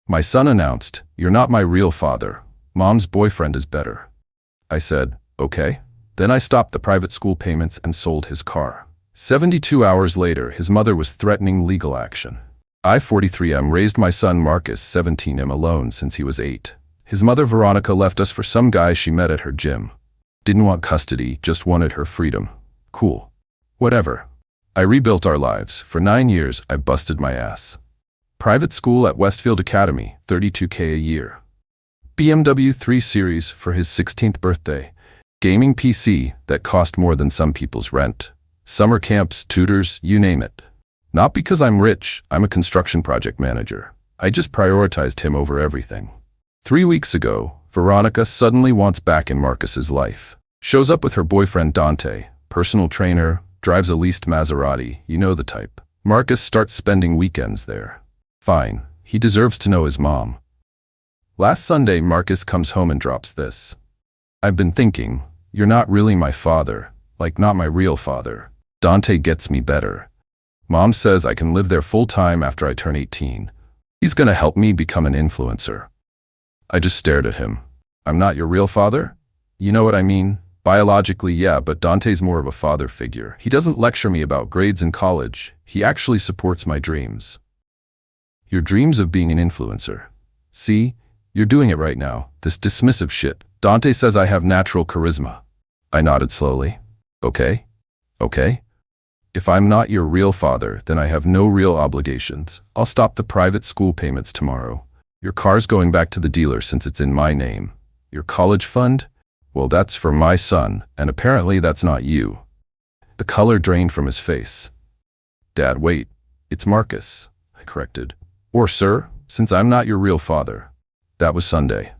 My son announced, "You're not my real father. Mom's boyfriend is better." I said, "Okay." Then I stopped the private school payments and sold his car. 72 hours later, his mother was threatening legal action. I, 43M, raised my son Marcus, 17M, alone since he was 8. His mother, Veronica, left us for some guy she met at her gym. Didn't want custody, just wanted her freedom. Cool. Whatever. I rebuilt our lives. For 9 years, I busted my ass. Private school at Westfield Academy, $32K a year. BMW 3 Series for his 16th birthday. Gaming PC that cost more than some people's rent. Summer camps, tutors, you name it. Not because I'm rich, I'm a construction project manager. I just prioritized him over everything. 3 weeks ago, Veronica suddenly wants back in Marcus's life. Shows up with her boyfriend Dante, personal trainer, drives a leased Maserati, you know the type. Marcus starts spending weekends there. Fine, he deserves to know his mom. Last Sunday, Marcus comes home and drops this. "I've been thinking, you're not really my father, like not my real father. Dante gets me better. Mom says I can live there full-time after I turn 18. He's gonna help me become an influencer." I just stared at him. "I'm not your real father? You know what I mean? Biologically, yeah, but Dante's more of a father figure. He doesn't lecture me about grades in college. He actually supports my dreams." Your dreams of being an influencer. See, you're doing it right now, this dismissive shit. Dante says I have natural charisma. I nodded slowly. Okay. If I'm not your real father, then I have no real obligations. I'll stop the private school payments tomorrow. Your car's going back to the dealer since it's in my name. Your college fund? Well, that's for my son, and apparently that's not you. The color drained from his face. Dad, wait, it's Marcus, I corrected. Or sir, since I'm not your real father. That was Sunday.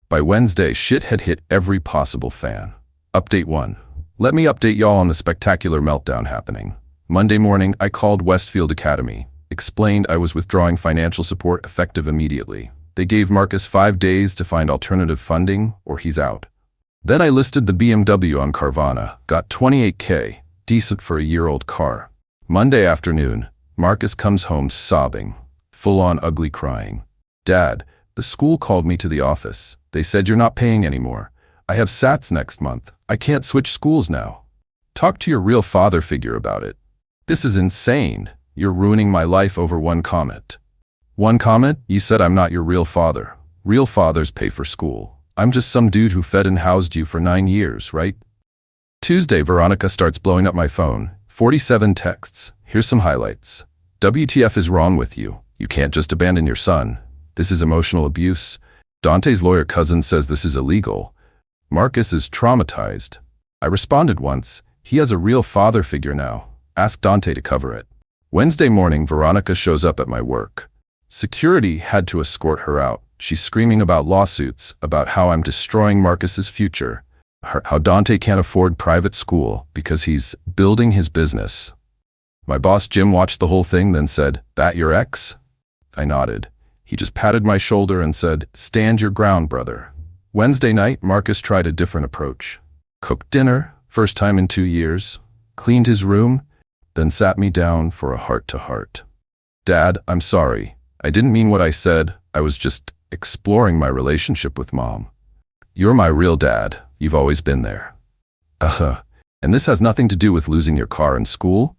By Wednesday, shit had hit every possible fan. Update 1. Let me update y'all on the spectacular meltdown happening. Monday morning, I called Westfield Academy, explained I was withdrawing financial support effective immediately. They gave Marcus 5 days to find alternative funding, or he's out. Then I listed the BMW on Carvana, got $28K, decent for a year-old car. Monday afternoon, Marcus comes home sobbing, full-on ugly crying. "Dad, the school called me to the office. They said you're not paying anymore. I have SATs next month. I can't switch schools now. Talk to your real father figure about it. This is insane. You're ruining my life over one comment." "One comment? You said I'm not your real father. Real fathers pay for school. I'm just some dude who fed and housed you for 9 years, right?" Tuesday, Veronica starts blowing up my phone. 47 texts. Here's some highlights. "WTF is wrong with you? You can't just abandon your son. This is emotional abuse. Dante's lawyer cousin says this is illegal. Marcus is traumatized." I responded once, "He has a real father figure now. Ask Dante to cover it." Wednesday morning, Veronica shows up at my work. Security had to escort her out. She's screaming about lawsuits, about how I'm destroying Marcus's future, how Dante can't afford private school because he's building his business. My boss Jim watched the whole thing, then said, "That your ex?" I nodded. He just patted my shoulder and said, "Stand your ground, brother." Wednesday night, Marcus tried a different approach. Cooked dinner, first time in 2 years, cleaned his room, then sat me down for a heart-to-heart. "Dad, I'm sorry. I didn't mean what I said. I was just exploring my relationship with Mom. You're my real dad. You've always been there." And this has nothing to do with losing your car and school?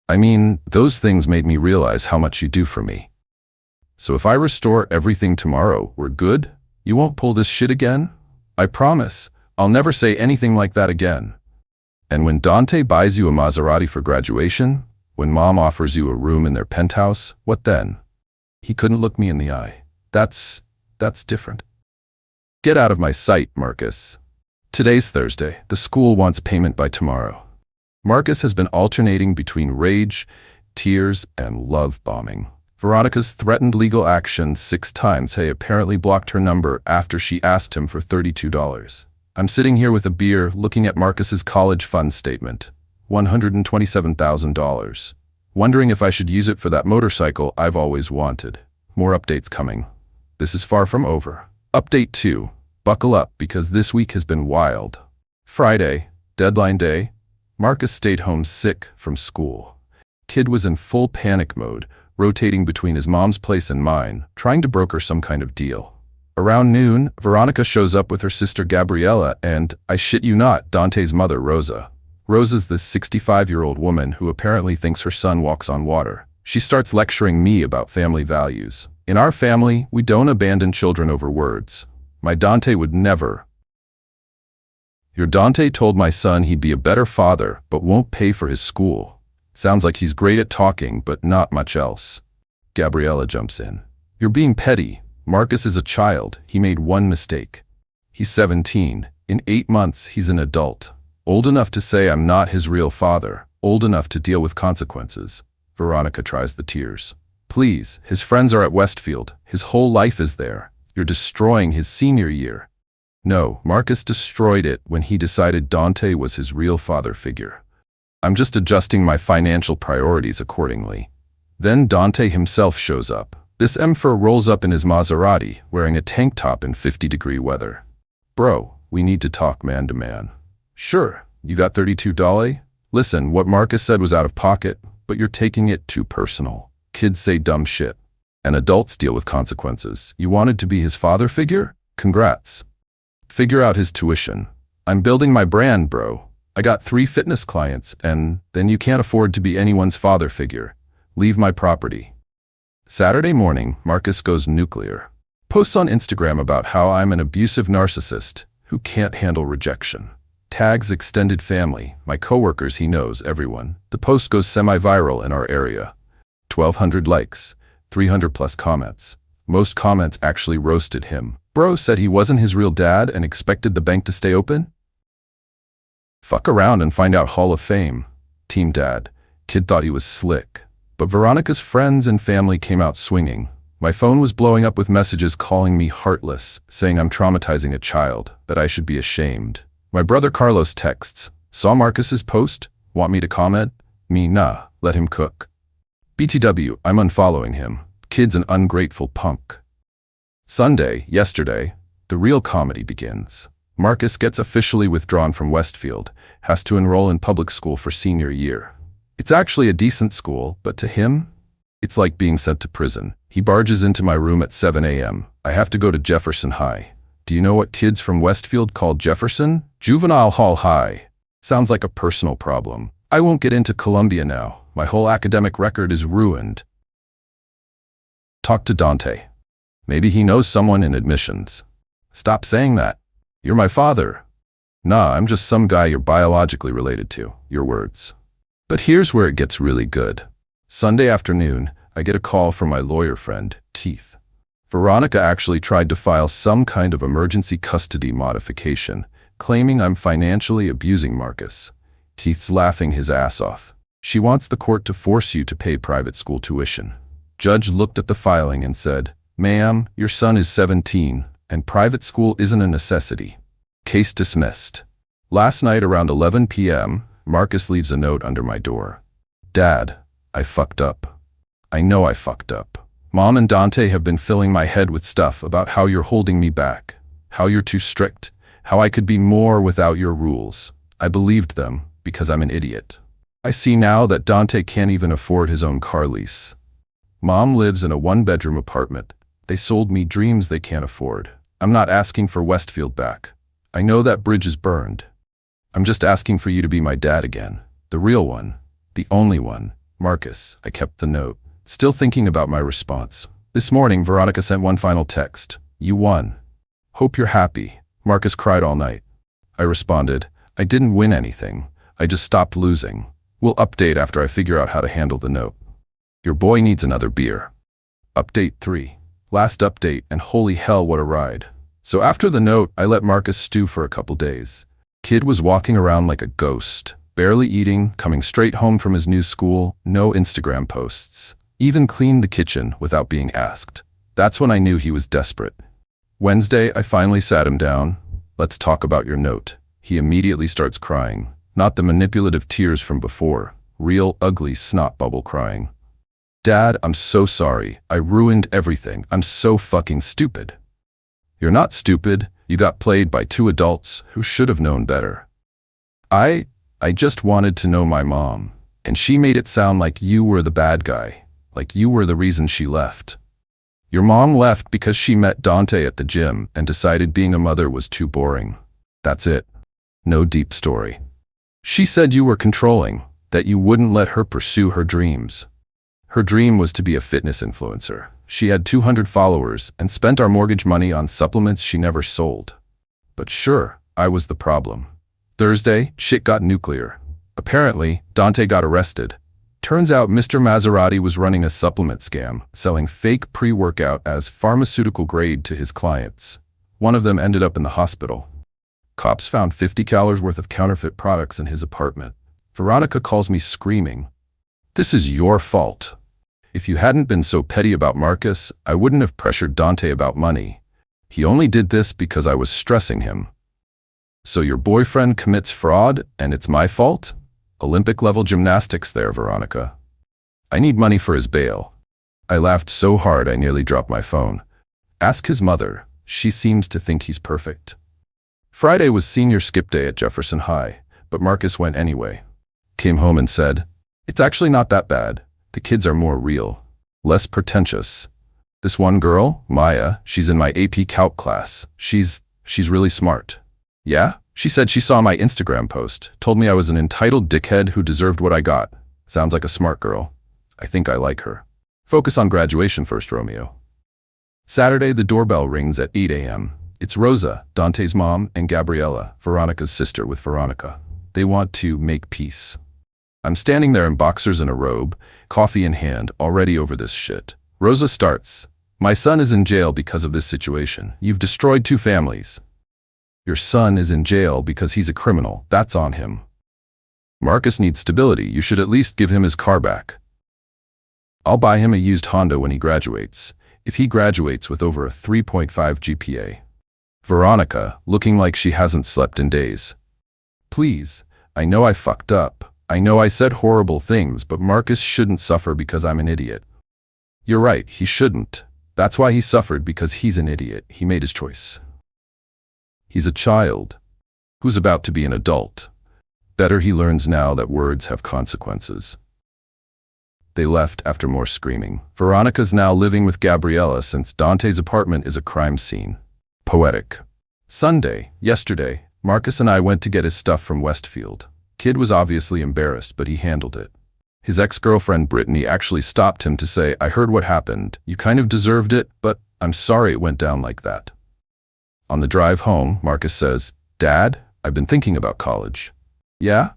I mean, those things made me realize how much you do for me. So if I restore everything tomorrow, we're good? You won't pull this shit again? I promise. I'll never say anything like that again. And when Dante buys you a Maserati for graduation, when Mom offers you a room in their penthouse, what then? He couldn't look me in the eye. That's different. Get out of my sight, Marcus. Today's Thursday. The school wants payment by tomorrow. Marcus has been alternating between rage, tears, and love bombing. Veronica's threatened legal action 6 times. He apparently blocked her number after she asked him for $32. I'm sitting here with a beer looking at Marcus's college fund statement, $127,000, wondering if I should use it for that motorcycle I've always wanted. More updates coming. This is far from over. Update 2. Buckle up because this week has been wild. Friday, deadline day, Marcus stayed home sick from school. Kid was in full panic mode, rotating between his mom's place and mine, trying to broker some kind of deal. Around noon, Veronica shows up with her sister Gabriella and, I shit you not, Dante's mother, Rosa. Rosa's this 65-year-old woman who apparently thinks her son walks on water. She starts lecturing me about family values. In our family, we don't abandon children over words. My Dante would never. Your Dante told my son he'd be a better father, but won't pay for his school. Sounds like he's great at talking, but not much else. Gabriella jumps in. You're being petty. Marcus is a child. He made one mistake. He's 17. In 8 months, he's an adult. Old enough to say I'm not his real father. Old enough to deal with consequences. Veronica tries the tears. Please, his friends are at Westfield. His whole life is there. You're destroying his senior year. No, Marcus destroyed it when he decided Dante was his real father figure. I'm just adjusting my financial priorities accordingly. Then Dante himself shows up. This emperor rolls up in his Maserati, wearing a tank top in 50-degree weather. Bro, we need to talk man to man. Sure, you got $32? Listen, what Marcus said was out of pocket, but you're taking it too personal. Kids say dumb shit, and adults deal with consequences. You wanted to be his father figure? Congrats. Figure out his tuition. I'm building my brand, bro. I got 3 fitness clients, and then you can't afford to be anyone's father figure. Leave my property. Saturday morning, Marcus goes nuclear. Posts on Instagram about how I'm an abusive narcissist who can't handle rejection. Tags extended family, my coworkers, he knows, everyone. The post goes semi-viral in our area. 1,200 likes, 300 plus comments. Most comments actually roasted him. Bro said he wasn't his real dad and expected the bank to stay open? Fuck around and find out Hall of Fame. Team Dad. Kid thought he was slick. But Veronica's friends and family came out swinging. My phone was blowing up with messages calling me heartless, saying I'm traumatizing a child, that I should be ashamed. My brother Carlos texts, saw Marcus's post? Want me to comment? Me, nah, let him cook. BTW, I'm unfollowing him. Kid's an ungrateful punk. Sunday, yesterday, the real comedy begins. Marcus gets officially withdrawn from Westfield, has to enroll in public school for senior year. It's actually a decent school, but to him, it's like being sent to prison. He barges into my room at 7 a.m. I have to go to Jefferson High. Do you know what kids from Westfield call Jefferson? Juvenile Hall High. Sounds like a personal problem. I won't get into Columbia now. My whole academic record is ruined. Talk to Dante. Maybe he knows someone in admissions. Stop saying that. You're my father. Nah, I'm just some guy you're biologically related to. Your words. But here's where it gets really good. Sunday afternoon, I get a call from my lawyer friend, Keith. Veronica actually tried to file some kind of emergency custody modification, claiming I'm financially abusing Marcus. Keith's laughing his ass off. She wants the court to force you to pay private school tuition. Judge looked at the filing and said, Ma'am, your son is 17, and private school isn't a necessity. Case dismissed. Last night around 11 p.m., Marcus leaves a note under my door. Dad, I fucked up. I know I fucked up. Mom and Dante have been filling my head with stuff about how you're holding me back, how you're too strict, how I could be more without your rules. I believed them because I'm an idiot. I see now that Dante can't even afford his own car lease. Mom lives in a 1-bedroom apartment. They sold me dreams they can't afford. I'm not asking for Westfield back. I know that bridge is burned. I'm just asking for you to be my dad again. The real one. The only one. Marcus, I kept the note. Still thinking about my response. This morning, Veronica sent one final text. You won. Hope you're happy. Marcus cried all night. I responded, I didn't win anything. I just stopped losing. We'll update after I figure out how to handle the note. Your boy needs another beer. Update 3. Last update, and holy hell, what a ride. So after the note, I let Marcus stew for a couple days. Kid was walking around like a ghost, barely eating, coming straight home from his new school, no Instagram posts. Even cleaned the kitchen without being asked. That's when I knew he was desperate. Wednesday, I finally sat him down. Let's talk about your note. He immediately starts crying. Not the manipulative tears from before. Real, ugly snot bubble crying. Dad, I'm so sorry. I ruined everything. I'm so fucking stupid. You're not stupid. You got played by 2 adults who should have known better. I just wanted to know my mom, and she made it sound like you were the bad guy. like you were the reason she left. Your mom left because she met Dante at the gym and decided being a mother was too boring. That's it. No deep story. She said you were controlling, that you wouldn't let her pursue her dreams. Her dream was to be a fitness influencer. She had 200 followers and spent our mortgage money on supplements she never sold. But sure, I was the problem. Thursday, shit got nuclear. Apparently, Dante got arrested. Turns out Mr. Maserati was running a supplement scam, selling fake pre-workout as pharmaceutical grade to his clients. One of them ended up in the hospital. Cops found 50 calories worth of counterfeit products in his apartment. Veronica calls me screaming. This is your fault. If you hadn't been so petty about Marcus, I wouldn't have pressured Dante about money. He only did this because I was stressing him. So your boyfriend commits fraud and it's my fault? Olympic-level gymnastics there, Veronica. I need money for his bail. I laughed so hard I nearly dropped my phone. Ask his mother. She seems to think he's perfect. Friday was senior skip day at Jefferson High, but Marcus went anyway. Came home and said, "It's actually not that bad. The kids are more real, less pretentious. This one girl, Maya, she's in my AP Calc class. She's really smart." Yeah? She said she saw my Instagram post, told me I was an entitled dickhead who deserved what I got. Sounds like a smart girl. I think I like her. Focus on graduation first, Romeo. Saturday, the doorbell rings at 8 a.m. It's Rosa, Dante's mom, and Gabriella, Veronica's sister with Veronica. They want to make peace. I'm standing there in boxers and a robe, coffee in hand, already over this shit. Rosa starts. My son is in jail because of this situation. You've destroyed 2 families. Your son is in jail because he's a criminal. That's on him. Marcus needs stability. You should at least give him his car back. I'll buy him a used Honda when he graduates, if he graduates with over a 3.5 GPA. Veronica, looking like she hasn't slept in days. Please, I know I fucked up. I know I said horrible things, but Marcus shouldn't suffer because I'm an idiot. You're right, he shouldn't. That's why he suffered, because he's an idiot. He made his choice. He's a child who's about to be an adult. Better he learns now that words have consequences. They left after more screaming. Veronica's now living with Gabriella since Dante's apartment is a crime scene. Poetic. Sunday, yesterday, Marcus and I went to get his stuff from Westfield. Kid was obviously embarrassed, but he handled it. His ex-girlfriend Brittany actually stopped him to say, "I heard what happened. You kind of deserved it, but I'm sorry it went down like that." On the drive home, Marcus says, "Dad, I've been thinking about college." Yeah?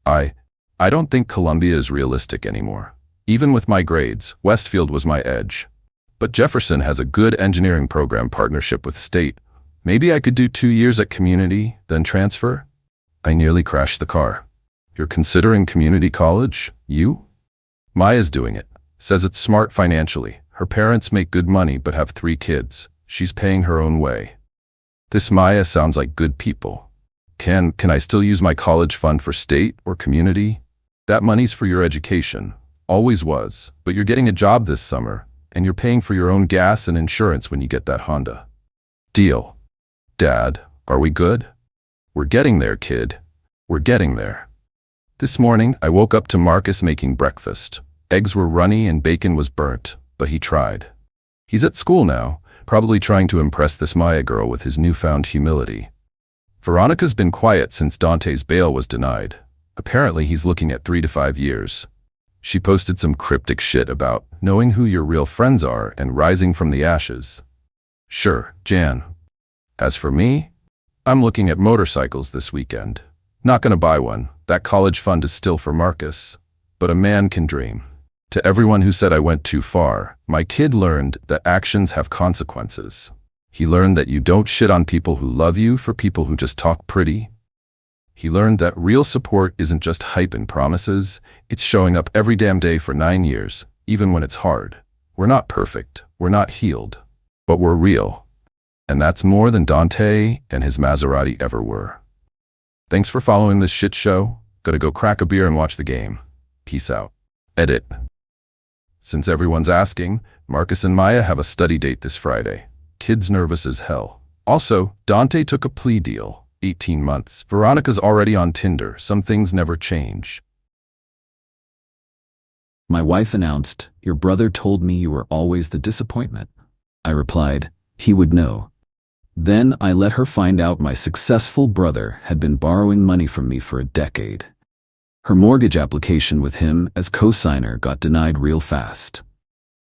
I don't think Columbia is realistic anymore. Even with my grades, Westfield was my edge. But Jefferson has a good engineering program partnership with State. Maybe I could do 2 years at community, then transfer? I nearly crashed the car. You're considering community college? You? Maya's doing it. Says it's smart financially. Her parents make good money but have 3 kids. She's paying her own way. This Maya sounds like good people. Can I still use my college fund for State or community? That money's for your education. Always was. But you're getting a job this summer, and you're paying for your own gas and insurance when you get that Honda. Deal. Dad, are we good? We're getting there, kid. We're getting there. This morning, I woke up to Marcus making breakfast. Eggs were runny and bacon was burnt, but he tried. He's at school now, probably trying to impress this Maya girl with his newfound humility. Veronica's been quiet since Dante's bail was denied. Apparently he's looking at 3 to 5 years. She posted some cryptic shit about knowing who your real friends are and rising from the ashes. Sure, Jan. As for me, I'm looking at motorcycles this weekend. Not gonna buy one. That college fund is still for Marcus. But a man can dream. To everyone who said I went too far, my kid learned that actions have consequences. He learned that you don't shit on people who love you for people who just talk pretty. He learned that real support isn't just hype and promises, it's showing up every damn day for 9 years, even when it's hard. We're not perfect, we're not healed, but we're real. And that's more than Dante and his Maserati ever were. Thanks for following this shit show. Gotta go crack a beer and watch the game. Peace out. Edit. Since everyone's asking, Marcus and Maya have a study date this Friday. Kid's nervous as hell. Also, Dante took a plea deal. 18 months. Veronica's already on Tinder. Some things never change. My wife announced, "Your brother told me you were always the disappointment." I replied, "He would know." Then I let her find out my successful brother had been borrowing money from me for a decade. Her mortgage application with him as co-signer got denied real fast.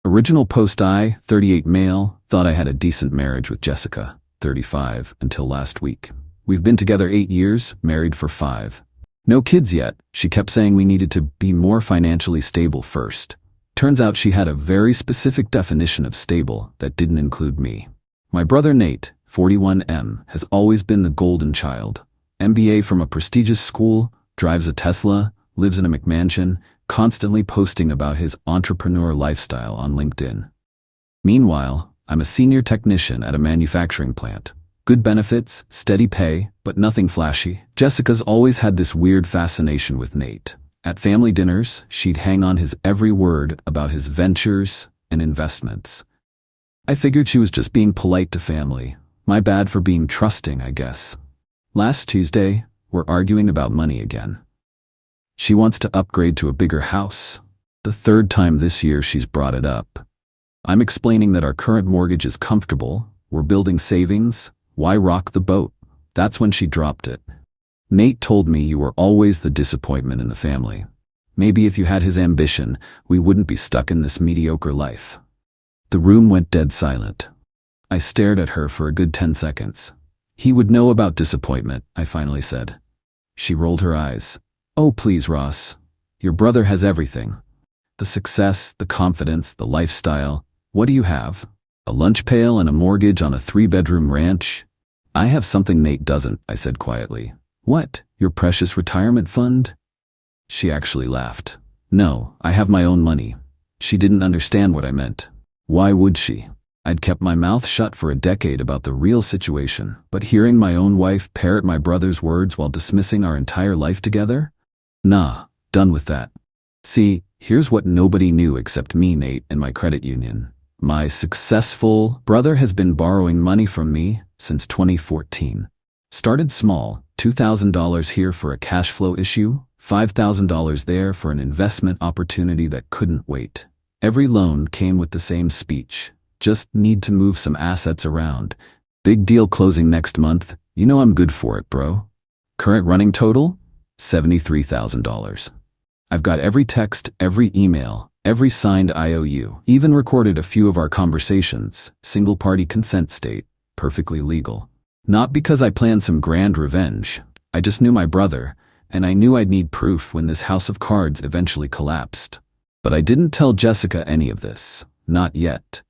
Original post: I, 38 male, thought I had a decent marriage with Jessica, 35, until last week. We've been together 8 years, married for 5. No kids yet. She kept saying we needed to be more financially stable first. Turns out she had a very specific definition of stable that didn't include me. My brother Nate, 41M, has always been the golden child. MBA from a prestigious school, drives a Tesla, lives in a McMansion, constantly posting about his entrepreneur lifestyle on LinkedIn. Meanwhile, I'm a senior technician at a manufacturing plant. Good benefits, steady pay, but nothing flashy. Jessica's always had this weird fascination with Nate. At family dinners, she'd hang on his every word about his ventures and investments. I figured she was just being polite to family. My bad for being trusting, I guess. Last Tuesday, we're arguing about money again. She wants to upgrade to a bigger house. The 3rd time this year she's brought it up. I'm explaining that our current mortgage is comfortable, we're building savings, why rock the boat? That's when she dropped it. "Nate told me you were always the disappointment in the family. Maybe if you had his ambition, we wouldn't be stuck in this mediocre life." The room went dead silent. I stared at her for a good 10 seconds. "He would know about disappointment," I finally said. She rolled her eyes. "Oh, please, Ross. Your brother has everything. The success, the confidence, the lifestyle. What do you have? A lunch pail and a mortgage on a 3-bedroom ranch?" "I have something Nate doesn't," I said quietly. "What? Your precious retirement fund?" She actually laughed. "No, I have my own money." She didn't understand what I meant. Why would she? I'd kept my mouth shut for a decade about the real situation, but hearing my own wife parrot my brother's words while dismissing our entire life together? Nah, done with that. See, here's what nobody knew except me, Nate, and my credit union. My successful brother has been borrowing money from me since 2014. Started small, $2,000 here for a cash flow issue, $5,000 there for an investment opportunity that couldn't wait. Every loan came with the same speech. Just need to move some assets around. Big deal closing next month. You know I'm good for it, bro. Current running total? $73,000. I've got every text, every email, every signed IOU, even recorded a few of our conversations, single-party consent state, perfectly legal. Not because I planned some grand revenge. I just knew my brother, and I knew I'd need proof when this house of cards eventually collapsed. But I didn't tell Jessica any of this. Not yet.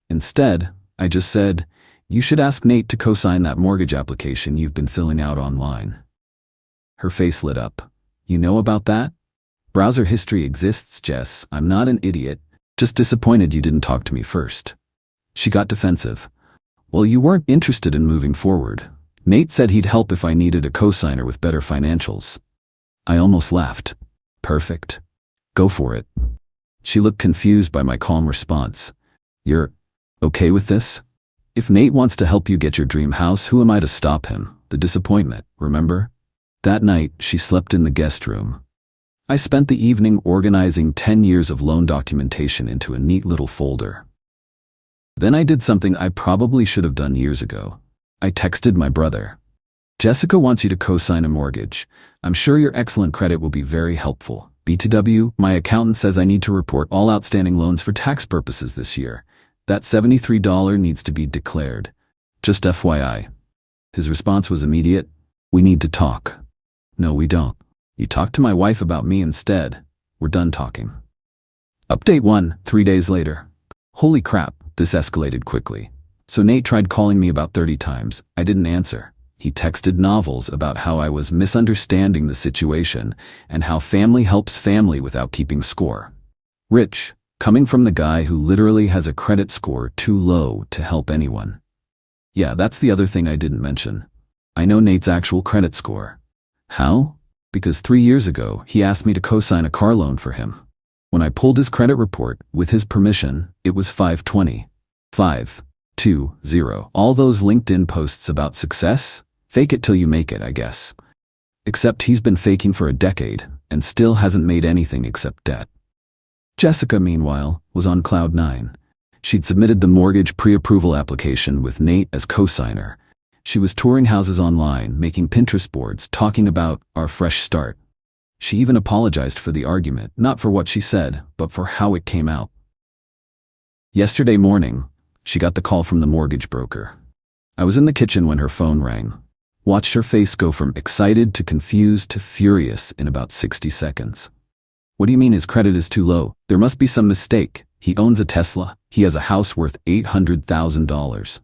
Instead, I just said, "You should ask Nate to co-sign that mortgage application you've been filling out online." Her face lit up. "You know about that?" "Browser history exists, Jess. I'm not an idiot. Just disappointed you didn't talk to me first." She got defensive. "Well, you weren't interested in moving forward. Nate said he'd help if I needed a co-signer with better financials." I almost laughed. "Perfect. Go for it." She looked confused by my calm response. "You're okay with this? If Nate wants to help you get your dream house, who am I to stop him? The disappointment, remember?" That night, she slept in the guest room. I spent the evening organizing 10 years of loan documentation into a neat little folder. Then I did something I probably should have done years ago. I texted my brother. "Jessica wants you to co-sign a mortgage. I'm sure your excellent credit will be very helpful. BTW, my accountant says I need to report all outstanding loans for tax purposes this year. That $73 needs to be declared. Just FYI. His response was immediate. "We need to talk." "No, we don't. You talked to my wife about me instead. We're done talking." Update 1, 3 days later. Holy crap, this escalated quickly. So Nate tried calling me about 30 times. I didn't answer. He texted novels about how I was misunderstanding the situation and how family helps family without keeping score. Rich, coming from the guy who literally has a credit score too low to help anyone. Yeah, that's the other thing I didn't mention. I know Nate's actual credit score. How? Because 3 years ago, he asked me to co-sign a car loan for him. When I pulled his credit report, with his permission, it was 520. 520. All those LinkedIn posts about success? Fake it till you make it, I guess. Except he's been faking for a decade, and still hasn't made anything except debt. Jessica, meanwhile, was on cloud nine. She'd submitted the mortgage pre-approval application with Nate as co-signer. She was touring houses online, making Pinterest boards, talking about our fresh start. She even apologized for the argument, not for what she said, but for how it came out. Yesterday morning, she got the call from the mortgage broker. I was in the kitchen when her phone rang. Watched her face go from excited to confused to furious in about 60 seconds. What do you mean his credit is too low? There must be some mistake. He owns a Tesla. He has a house worth $800,000.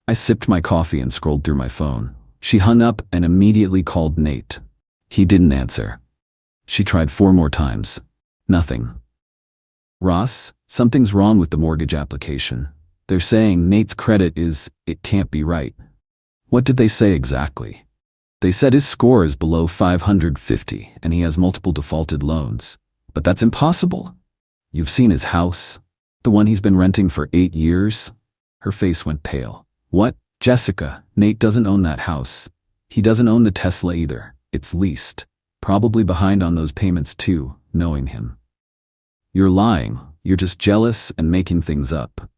I sipped my coffee and scrolled through my phone. She hung up and immediately called Nate. He didn't answer. She tried 4 more times. Nothing. Ross, something's wrong with the mortgage application. They're saying Nate's credit it can't be right. What did they say exactly? They said his score is below 550 and he has multiple defaulted loans. But that's impossible. You've seen his house? The one he's been renting for 8 years? Her face went pale. What? Jessica, Nate doesn't own that house. He doesn't own the Tesla either. It's leased. Probably behind on those payments too, knowing him. You're lying. You're just jealous and making things up.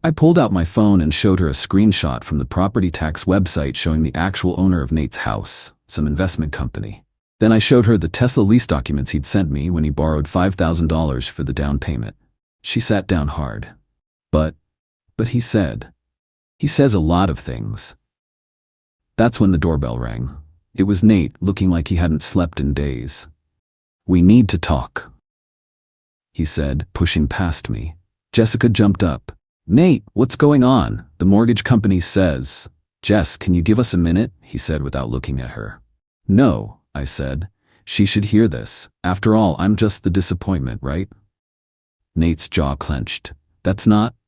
I pulled out my phone and showed her a screenshot from the property tax website showing the actual owner of Nate's house, some investment company. Then I showed her the Tesla lease documents he'd sent me when he borrowed $5,000 for the down payment. She sat down hard. But he says a lot of things. That's when the doorbell rang. It was Nate, looking like he hadn't slept in days. We need to talk, he said, pushing past me. Jessica jumped up. Nate, what's going on? The mortgage company says. Jess, can you give us a minute? He said without looking at her. No, I said. She should hear this. After all, I'm just the disappointment, right? Nate's jaw clenched. I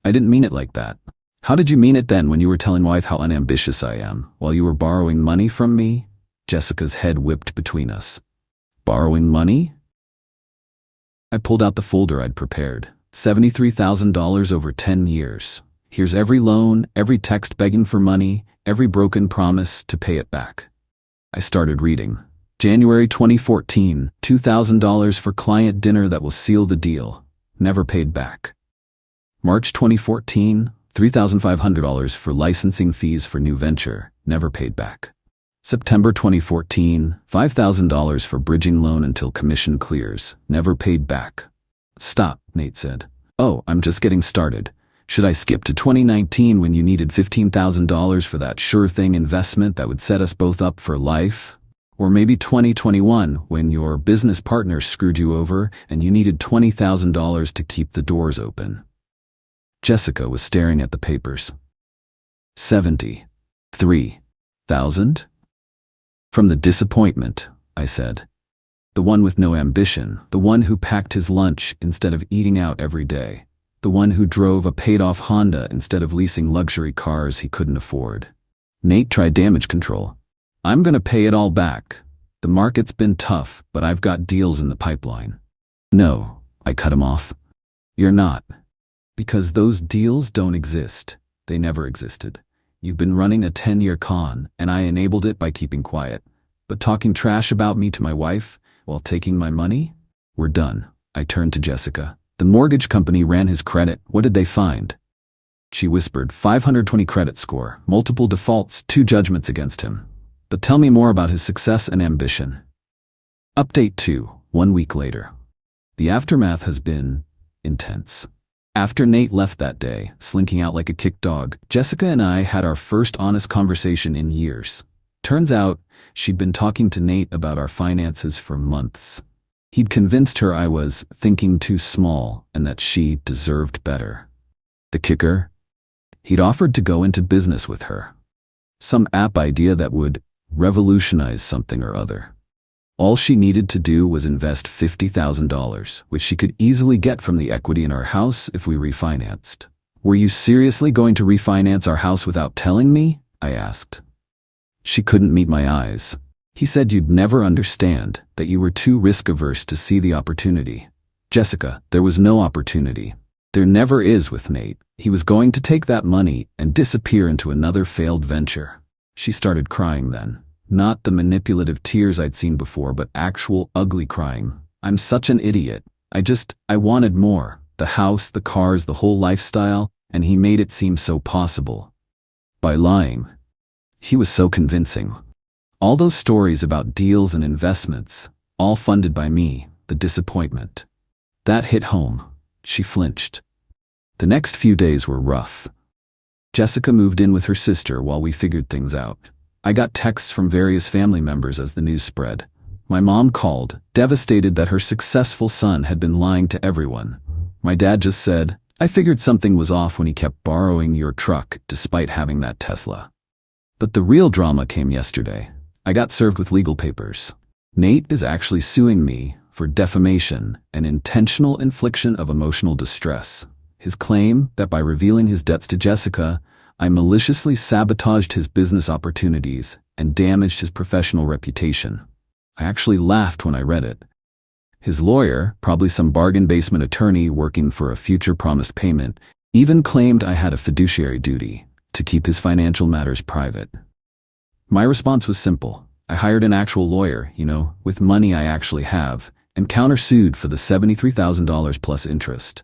didn't mean it like that. How did you mean it then when you were telling wife how unambitious I am, while you were borrowing money from me? Jessica's head whipped between us. Borrowing money? I pulled out the folder I'd prepared. $73,000 over 10 years. Here's every loan, every text begging for money, every broken promise to pay it back. I started reading. January 2014, $2,000 for client dinner that will seal the deal. Never paid back. March 2014, $3,500 for licensing fees for new venture. Never paid back. September 2014, $5,000 for bridging loan until commission clears. Never paid back. Stop, Nate said. Oh, I'm just getting started. Should I skip to 2019 when you needed $15,000 for that sure-thing investment that would set us both up for life? Or maybe 2021 when your business partner screwed you over and you needed $20,000 to keep the doors open? Jessica was staring at the papers. 73,000? From the disappointment, I said. The one with no ambition, the one who packed his lunch instead of eating out every day, the one who drove a paid-off Honda instead of leasing luxury cars he couldn't afford. Nate tried damage control. I'm gonna pay it all back. The market's been tough, but I've got deals in the pipeline. No, I cut him off. You're not. Because those deals don't exist. They never existed. You've been running a 10-year con, and I enabled it by keeping quiet. But talking trash about me to my wife while taking my money? We're done. I turned to Jessica. The mortgage company ran his credit. What did they find? She whispered, 520 credit score, multiple defaults, 2 judgments against him. But tell me more about his success and ambition. Update 2, 1 week later. The aftermath has been intense. After Nate left that day, slinking out like a kicked dog, Jessica and I had our first honest conversation in years. Turns out, she'd been talking to Nate about our finances for months. He'd convinced her I was thinking too small and that she deserved better. The kicker? He'd offered to go into business with her. Some app idea that would revolutionize something or other. All she needed to do was invest $50,000, which she could easily get from the equity in our house if we refinanced. Were you seriously going to refinance our house without telling me? I asked. She couldn't meet my eyes. He said you'd never understand, that you were too risk-averse to see the opportunity. Jessica, there was no opportunity. There never is with Nate. He was going to take that money and disappear into another failed venture. She started crying then. Not the manipulative tears I'd seen before, but actual ugly crying. I'm such an idiot. I wanted more. The house, the cars, the whole lifestyle, and he made it seem so possible. By lying. He was so convincing. All those stories about deals and investments, all funded by me, the disappointment. That hit home. She flinched. The next few days were rough. Jessica moved in with her sister while we figured things out. I got texts from various family members as the news spread. My mom called, devastated that her successful son had been lying to everyone. My dad just said, "I figured something was off when he kept borrowing your truck despite having that Tesla." But the real drama came yesterday. I got served with legal papers. Nate is actually suing me for defamation and intentional infliction of emotional distress. His claim that by revealing his debts to Jessica, I maliciously sabotaged his business opportunities and damaged his professional reputation. I actually laughed when I read it. His lawyer, probably some bargain basement attorney working for a future promised payment, even claimed I had a fiduciary duty to keep his financial matters private. My response was simple. I hired an actual lawyer, with money I actually have, and countersued for the $73,000 plus interest.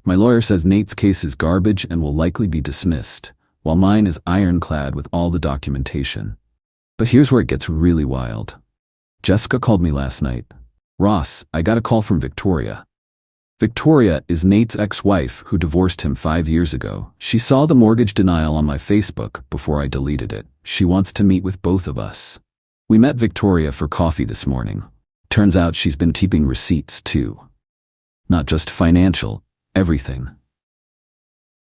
My lawyer says Nate's case is garbage and will likely be dismissed, while mine is ironclad with all the documentation. But here's where it gets really wild. Jessica called me last night. "Ross, I got a call from Victoria." Victoria is Nate's ex-wife who divorced him 5 years ago. She saw the mortgage denial on my Facebook before I deleted it. She wants to meet with both of us. We met Victoria for coffee this morning. Turns out she's been keeping receipts too. Not just financial, everything.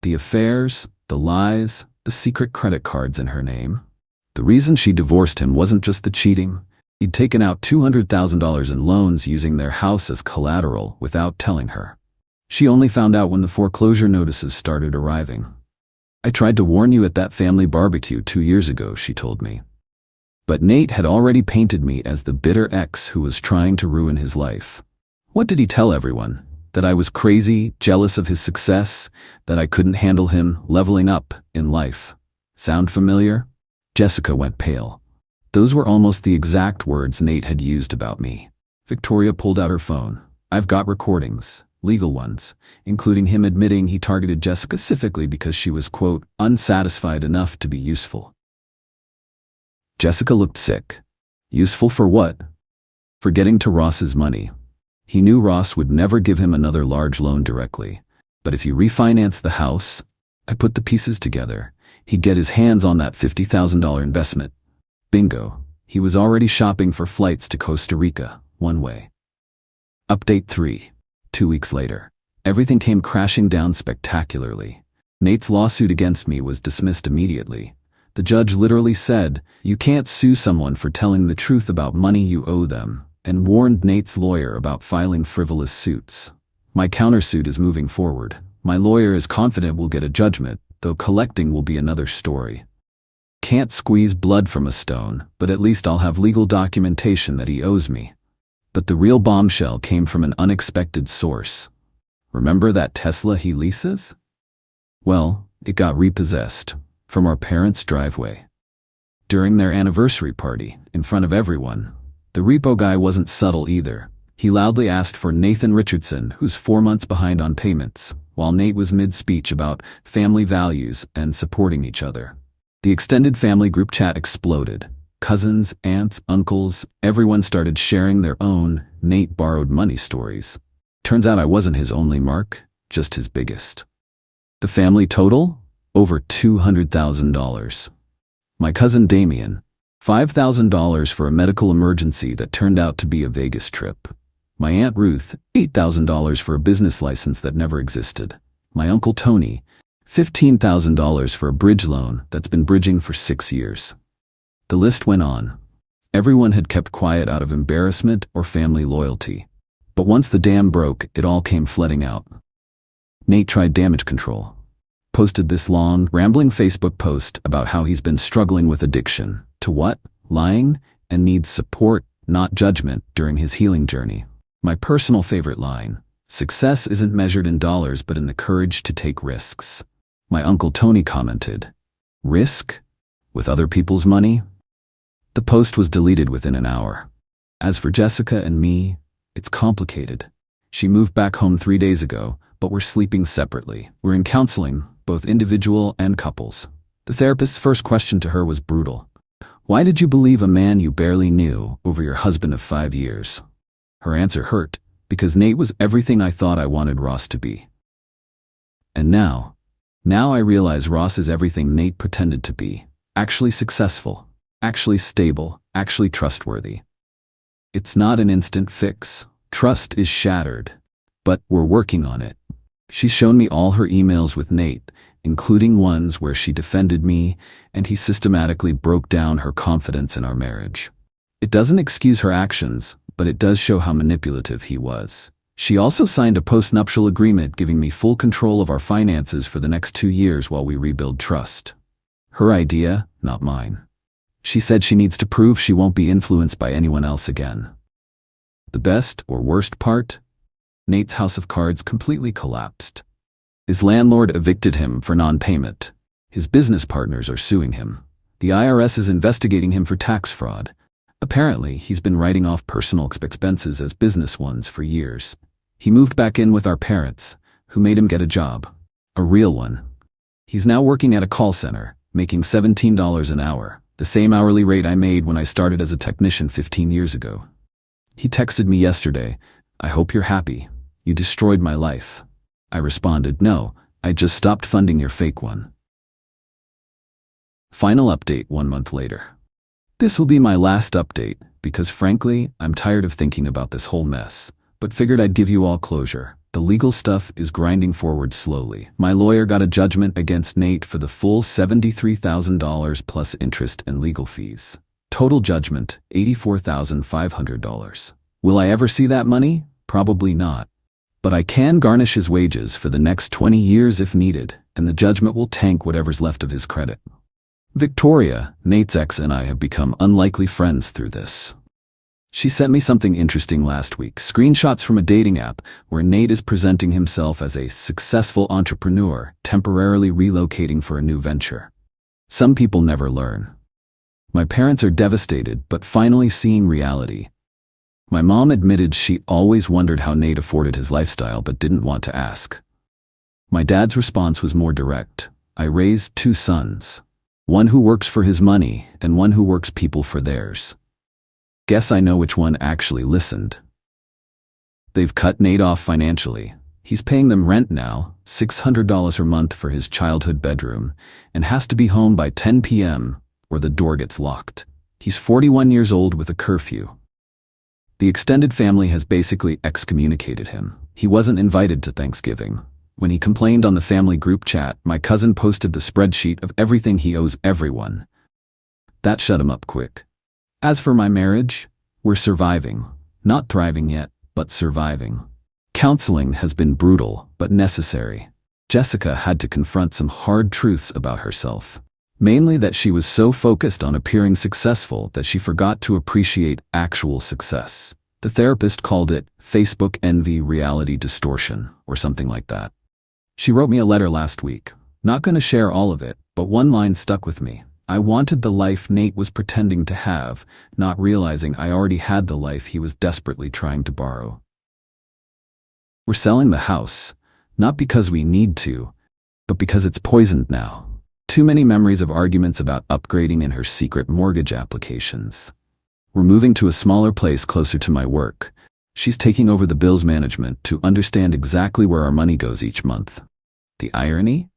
The affairs, the lies, the secret credit cards in her name. The reason she divorced him wasn't just the cheating. He'd taken out $200,000 in loans using their house as collateral without telling her. She only found out when the foreclosure notices started arriving. "I tried to warn you at that family barbecue 2 years ago," she told me. But Nate had already painted me as the bitter ex who was trying to ruin his life. What did he tell everyone? That I was crazy, jealous of his success, that I couldn't handle him leveling up in life. Sound familiar? Jessica went pale. Those were almost the exact words Nate had used about me. Victoria pulled out her phone. "I've got recordings, legal ones, including him admitting he targeted Jessica specifically because she was, quote, unsatisfied enough to be useful." Jessica looked sick. Useful for what? For getting to Ross's money. He knew Ross would never give him another large loan directly. But if he refinanced the house, I put the pieces together, he'd get his hands on that $50,000 investment. Bingo. He was already shopping for flights to Costa Rica, one way. Update 3. 2 weeks later. Everything came crashing down spectacularly. Nate's lawsuit against me was dismissed immediately. The judge literally said, "You can't sue someone for telling the truth about money you owe them," and warned Nate's lawyer about filing frivolous suits. My countersuit is moving forward. My lawyer is confident we'll get a judgment, though collecting will be another story. Can't squeeze blood from a stone, but at least I'll have legal documentation that he owes me. But the real bombshell came from an unexpected source. Remember that Tesla he leases? Well, it got repossessed from our parents' driveway. During their anniversary party, in front of everyone. The repo guy wasn't subtle either. He loudly asked for Nathan Richardson, who's 4 months behind on payments, while Nate was mid-speech about family values and supporting each other. The extended family group chat exploded. Cousins, aunts, uncles, everyone started sharing their own Nate borrowed money stories. Turns out I wasn't his only mark, just his biggest. The family total? Over $200,000. My cousin Damien, $5,000 for a medical emergency that turned out to be a Vegas trip. My Aunt Ruth, $8,000 for a business license that never existed. My Uncle Tony, $15,000 for a bridge loan that's been bridging for 6 years. The list went on. Everyone had kept quiet out of embarrassment or family loyalty. But once the dam broke, it all came flooding out. Nate tried damage control. Posted this long, rambling Facebook post about how he's been struggling with addiction. To what? Lying, and needs support, not judgment, during his healing journey. My personal favorite line: success isn't measured in dollars but in the courage to take risks. My Uncle Tony commented, "Risk? With other people's money?" The post was deleted within an hour. As for Jessica and me, it's complicated. She moved back home 3 days ago, but we're sleeping separately. We're in counseling, both individual and couples. The therapist's first question to her was brutal. Why did you believe a man you barely knew over your husband of 5 years? Her answer hurt, because Nate was everything I thought I wanted Ross to be. And now I realize Ross is everything Nate pretended to be. Actually successful, actually stable, actually trustworthy. It's not an instant fix. Trust is shattered, but we're working on it. She's shown me all her emails with Nate, including ones where she defended me and he systematically broke down her confidence in our marriage. It doesn't excuse her actions, but it does show how manipulative he was. She also signed a post-nuptial agreement giving me full control of our finances for the next 2 years while we rebuild trust. Her idea, not mine. She said she needs to prove she won't be influenced by anyone else again. The best or worst part? Nate's house of cards completely collapsed. His landlord evicted him for non-payment. His business partners are suing him. The IRS is investigating him for tax fraud. Apparently, he's been writing off personal expenses as business ones for years. He moved back in with our parents, who made him get a job. A real one. He's now working at a call center, making $17 an hour, the same hourly rate I made when I started as a technician 15 years ago. He texted me yesterday, "I hope you're happy. You destroyed my life." I responded, "No, I just stopped funding your fake one." Final update 1 month later. This will be my last update because frankly, I'm tired of thinking about this whole mess, but figured I'd give you all closure. The legal stuff is grinding forward slowly. My lawyer got a judgment against Nate for the full $73,000 plus interest and legal fees. Total judgment, $84,500. Will I ever see that money? Probably not. But I can garnish his wages for the next 20 years if needed, and the judgment will tank whatever's left of his credit. Victoria, Nate's ex, and I have become unlikely friends through this. She sent me something interesting last week, screenshots from a dating app where Nate is presenting himself as a successful entrepreneur, temporarily relocating for a new venture. Some people never learn. My parents are devastated, but finally seeing reality. My mom admitted she always wondered how Nate afforded his lifestyle but didn't want to ask. My dad's response was more direct. I raised 2 sons. One who works for his money and one who works people for theirs. Guess I know which one actually listened. They've cut Nate off financially. He's paying them rent now, $600 a month for his childhood bedroom, and has to be home by 10 p.m. or the door gets locked. He's 41 years old with a curfew. The extended family has basically excommunicated him. He wasn't invited to Thanksgiving. When he complained on the family group chat, my cousin posted the spreadsheet of everything he owes everyone. That shut him up quick. As for my marriage, we're surviving. Not thriving yet, but surviving. Counseling has been brutal, but necessary. Jessica had to confront some hard truths about herself. Mainly that she was so focused on appearing successful that she forgot to appreciate actual success. The therapist called it Facebook envy reality distortion, or something like that. She wrote me a letter last week. Not going to share all of it, but one line stuck with me. I wanted the life Nate was pretending to have, not realizing I already had the life he was desperately trying to borrow. We're selling the house, not because we need to, but because it's poisoned now. Too many memories of arguments about upgrading in her secret mortgage applications. We're moving to a smaller place closer to my work. She's taking over the bills management to understand exactly where our money goes each month. The irony?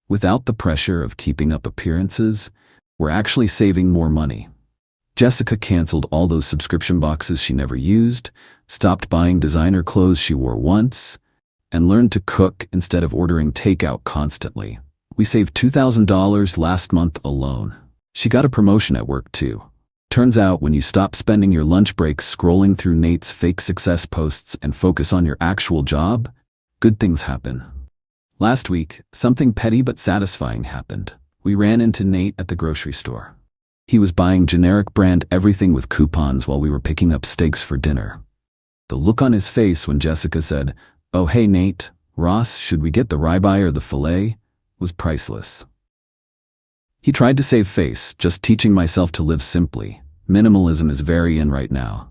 Without the pressure of keeping up appearances, we're actually saving more money. Jessica canceled all those subscription boxes she never used, stopped buying designer clothes she wore once, and learned to cook instead of ordering takeout constantly. We saved $2,000 last month alone. She got a promotion at work too. Turns out when you stop spending your lunch breaks scrolling through Nate's fake success posts and focus on your actual job, good things happen. Last week, something petty but satisfying happened. We ran into Nate at the grocery store. He was buying generic brand everything with coupons while we were picking up steaks for dinner. The look on his face when Jessica said, "Oh hey Nate, Ross, should we get the ribeye or the filet?" was priceless. He tried to save face, just teaching myself to live simply. Minimalism is very in right now.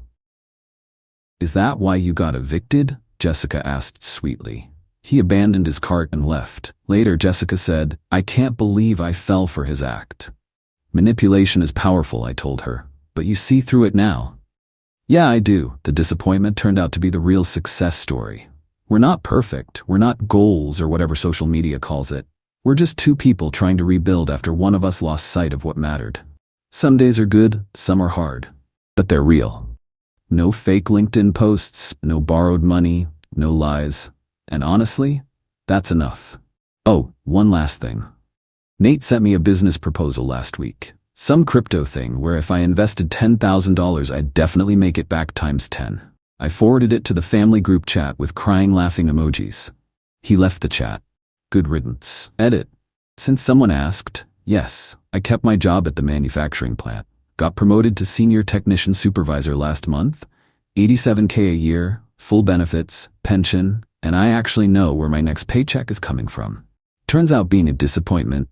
Is that why you got evicted? Jessica asked sweetly. He abandoned his cart and left. Later, Jessica said, I can't believe I fell for his act. Manipulation is powerful, I told her, but you see through it now. Yeah, I do. The disappointment turned out to be the real success story. We're not perfect. We're not goals or whatever social media calls it. We're just two people trying to rebuild after one of us lost sight of what mattered. Some days are good, some are hard, but they're real. No fake LinkedIn posts, no borrowed money, no lies. And honestly, that's enough. Oh, one last thing. Nate sent me a business proposal last week. Some crypto thing where if I invested $10,000, I'd definitely make it back times 10. I forwarded it to the family group chat with crying laughing emojis. He left the chat. Good riddance. Edit. Since someone asked, yes, I kept my job at the manufacturing plant. Got promoted to senior technician supervisor last month. $87K a year, full benefits, pension, and I actually know where my next paycheck is coming from. Turns out being a disappointment